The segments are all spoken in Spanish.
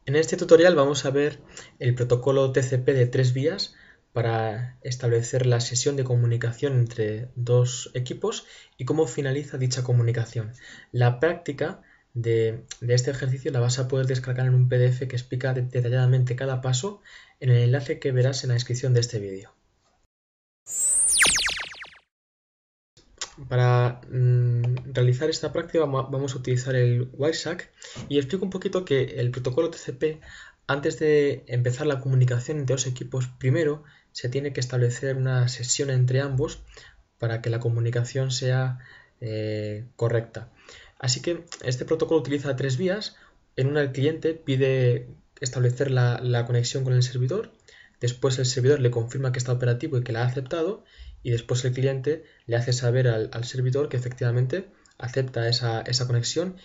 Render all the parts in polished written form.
En este tutorial vamos a ver el protocolo TCP de 3 vías para establecer la sesión de comunicación entre dos equipos y cómo finaliza dicha comunicación. La práctica de este ejercicio la vas a poder descargar en un PDF que explica detalladamente cada paso en el enlace que verás en la descripción de este vídeo. Para realizar esta práctica vamos a utilizar el Wireshark y explico un poquito que el protocolo TCP, antes de empezar la comunicación entre dos equipos, primero se tiene que establecer una sesión entre ambos para que la comunicación sea correcta. Así que este protocolo utiliza 3 vías. En una el cliente pide establecer la conexión con el servidor, después el servidor le confirma que está operativo y que la ha aceptado, y después el cliente le hace saber al servidor que efectivamente acepta esa conexión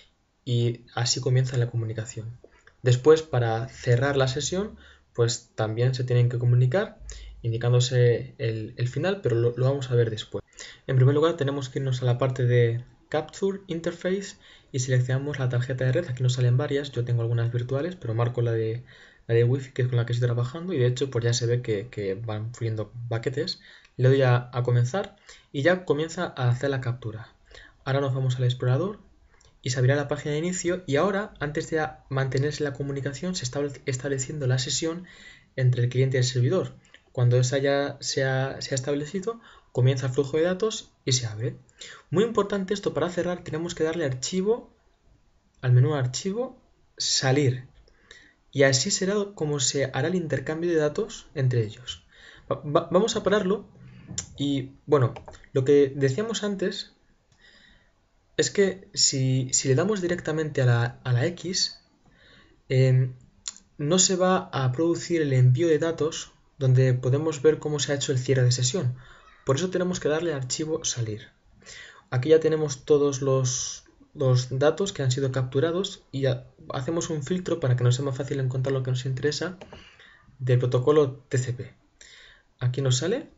y así comienza la comunicación. Después, para cerrar la sesión, pues también se tienen que comunicar indicándose el final, pero lo vamos a ver después. En primer lugar tenemos que irnos a la parte de Capture Interface y seleccionamos la tarjeta de red. Aquí nos salen varias, yo tengo algunas virtuales, pero marco la de Wi-Fi, que es con la que estoy trabajando, y de hecho pues ya se ve que van fluyendo paquetes. Le doy a comenzar y ya comienza a hacer la captura. Ahora nos vamos al explorador y se abrirá la página de inicio, y ahora, antes de mantenerse la comunicación, se está estableciendo la sesión entre el cliente y el servidor. Cuando esa ya se ha establecido, comienza el flujo de datos y se abre. Muy importante esto: para cerrar tenemos que darle archivo, al menú archivo, salir, y así será como se hará el intercambio de datos entre ellos. Vamos a pararlo y, bueno, lo que decíamos antes es que si le damos directamente a la X, no se va a producir el envío de datos donde podemos ver cómo se ha hecho el cierre de sesión. Por eso tenemos que darle archivo salir. Aquí ya tenemos todos los datos que han sido capturados y ya hacemos un filtro para que nos sea más fácil encontrar lo que nos interesa del protocolo TCP. Aquí nos sale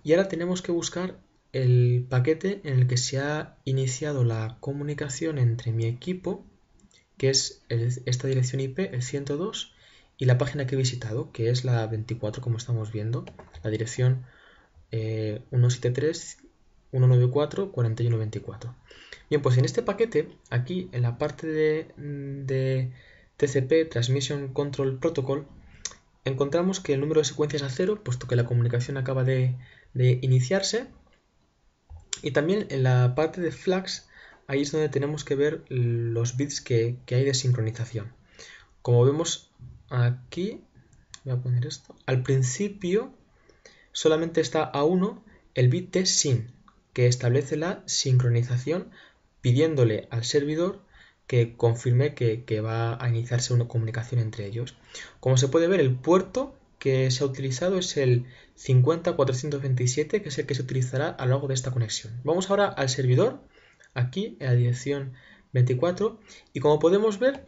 y ahora tenemos que buscar el paquete en el que se ha iniciado la comunicación entre mi equipo, que es esta dirección IP, el 102, y la página que he visitado, que es la 24, como estamos viendo, la dirección 173.194.41.24. Bien, pues en este paquete, aquí en la parte de TCP, Transmission Control Protocol, encontramos que el número de secuencias es 0, puesto que la comunicación acaba de iniciarse. Y también en la parte de flags, ahí es donde tenemos que ver los bits que hay de sincronización. Como vemos aquí, voy a poner esto, al principio solamente está a 1 el bit de SYN, que establece la sincronización pidiéndole al servidor que confirme que va a iniciarse una comunicación entre ellos. Como se puede ver, el puerto que se ha utilizado es el 50427, que es el que se utilizará a lo largo de esta conexión. Vamos ahora al servidor, aquí en la dirección 24, y como podemos ver,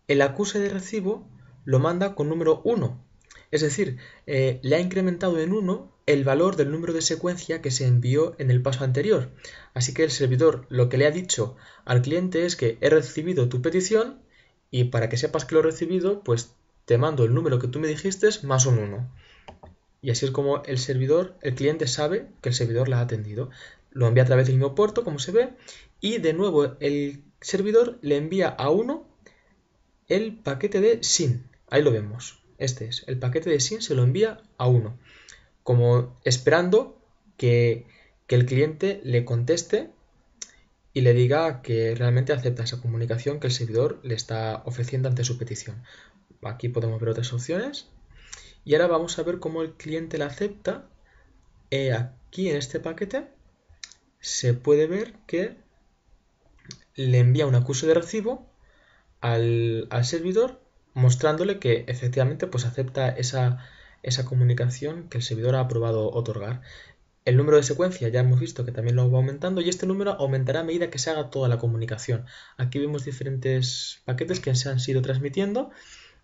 el acuse de recibo lo manda con número 1, es decir, le ha incrementado en 1 el valor del número de secuencia que se envió en el paso anterior. Así que el servidor lo que le ha dicho al cliente es que he recibido tu petición, y para que sepas que lo he recibido, pues te mando el número que tú me dijiste más un 1. Y así es como el cliente sabe que el servidor la ha atendido. Lo envía a través del mismo puerto, como se ve, y de nuevo el servidor le envía a 1 el paquete de SYN. Ahí lo vemos. Este es el paquete de SYN, se lo envía a 1, como esperando que el cliente le conteste y le diga que realmente acepta esa comunicación que el servidor le está ofreciendo ante su petición. Aquí podemos ver otras opciones. Y ahora vamos a ver cómo el cliente la acepta. Aquí en este paquete se puede ver que le envía un acuse de recibo al servidor, mostrándole que efectivamente pues acepta esa comunicación que el servidor ha aprobado otorgar. El número de secuencia ya hemos visto que también lo va aumentando, y este número aumentará a medida que se haga toda la comunicación. Aquí vemos diferentes paquetes que se han ido transmitiendo,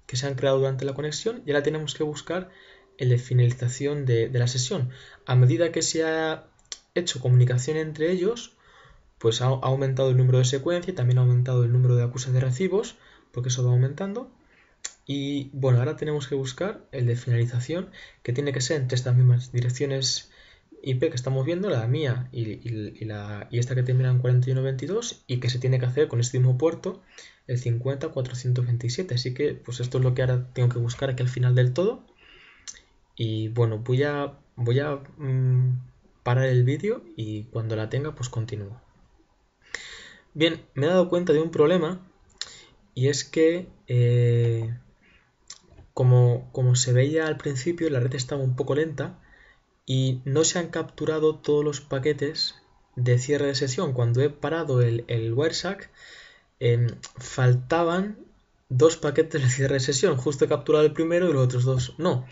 que se han creado durante la conexión, y ahora tenemos que buscar el de finalización de la sesión. A medida que se ha hecho comunicación entre ellos, pues ha aumentado el número de secuencia y también ha aumentado el número de acusados de recibos, porque eso va aumentando. Y bueno, ahora tenemos que buscar el de finalización, que tiene que ser entre estas mismas direcciones IP que estamos viendo, la mía y esta que termina en 4122, y que se tiene que hacer con este mismo puerto, el 50427. Así que pues esto es lo que ahora tengo que buscar aquí al final del todo. Y bueno, voy a parar el vídeo y cuando la tenga pues continúo. Bien, me he dado cuenta de un problema, y es que como se veía al principio, la red estaba un poco lenta y no se han capturado todos los paquetes de cierre de sesión. Cuando he parado el Wireshark, faltaban 2 paquetes de cierre de sesión. Justo he capturado el primero y los otros 2 no.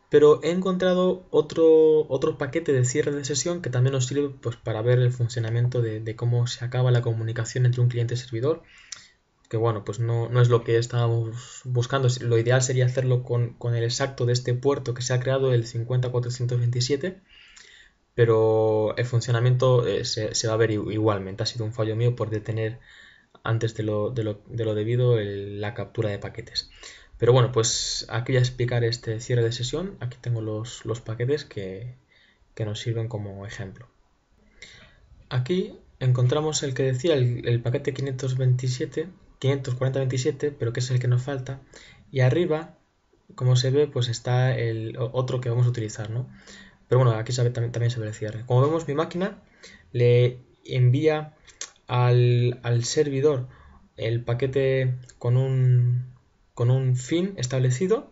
Pero he encontrado otro paquete de cierre de sesión que también nos sirve pues, para ver el funcionamiento de cómo se acaba la comunicación entre un cliente y servidor. Que bueno, pues no es lo que estábamos buscando. Lo ideal sería hacerlo con el exacto de este puerto que se ha creado, el 50427, pero el funcionamiento se va a ver igualmente. Ha sido un fallo mío por detener antes de lo debido la captura de paquetes. Pero bueno, pues aquí voy a explicar este cierre de sesión. Aquí tengo los paquetes que nos sirven como ejemplo. Aquí encontramos el que decía el paquete 54027, pero que es el que nos falta. Y arriba, como se ve, pues está el otro que vamos a utilizar, ¿no? Pero bueno, aquí también se ve el cierre. Como vemos, mi máquina le envía al servidor el paquete con un fin establecido,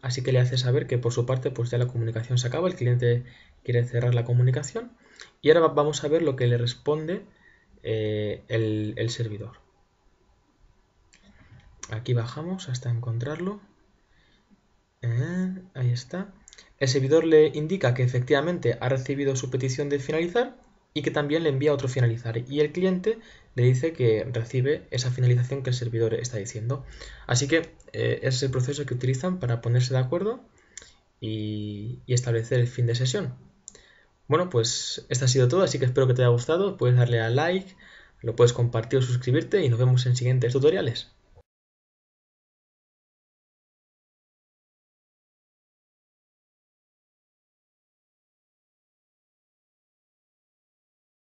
así que le hace saber que por su parte pues ya la comunicación se acaba, el cliente quiere cerrar la comunicación, y ahora vamos a ver lo que le responde el servidor. Aquí bajamos hasta encontrarlo. Ahí está. El servidor le indica que efectivamente ha recibido su petición de finalizar y que también le envía otro finalizar, y el cliente le dice que recibe esa finalización que el servidor está diciendo. Así que ese es el proceso que utilizan para ponerse de acuerdo y establecer el fin de sesión. Bueno, pues esto ha sido todo, así que espero que te haya gustado. Puedes darle a like, lo puedes compartir o suscribirte y nos vemos en siguientes tutoriales.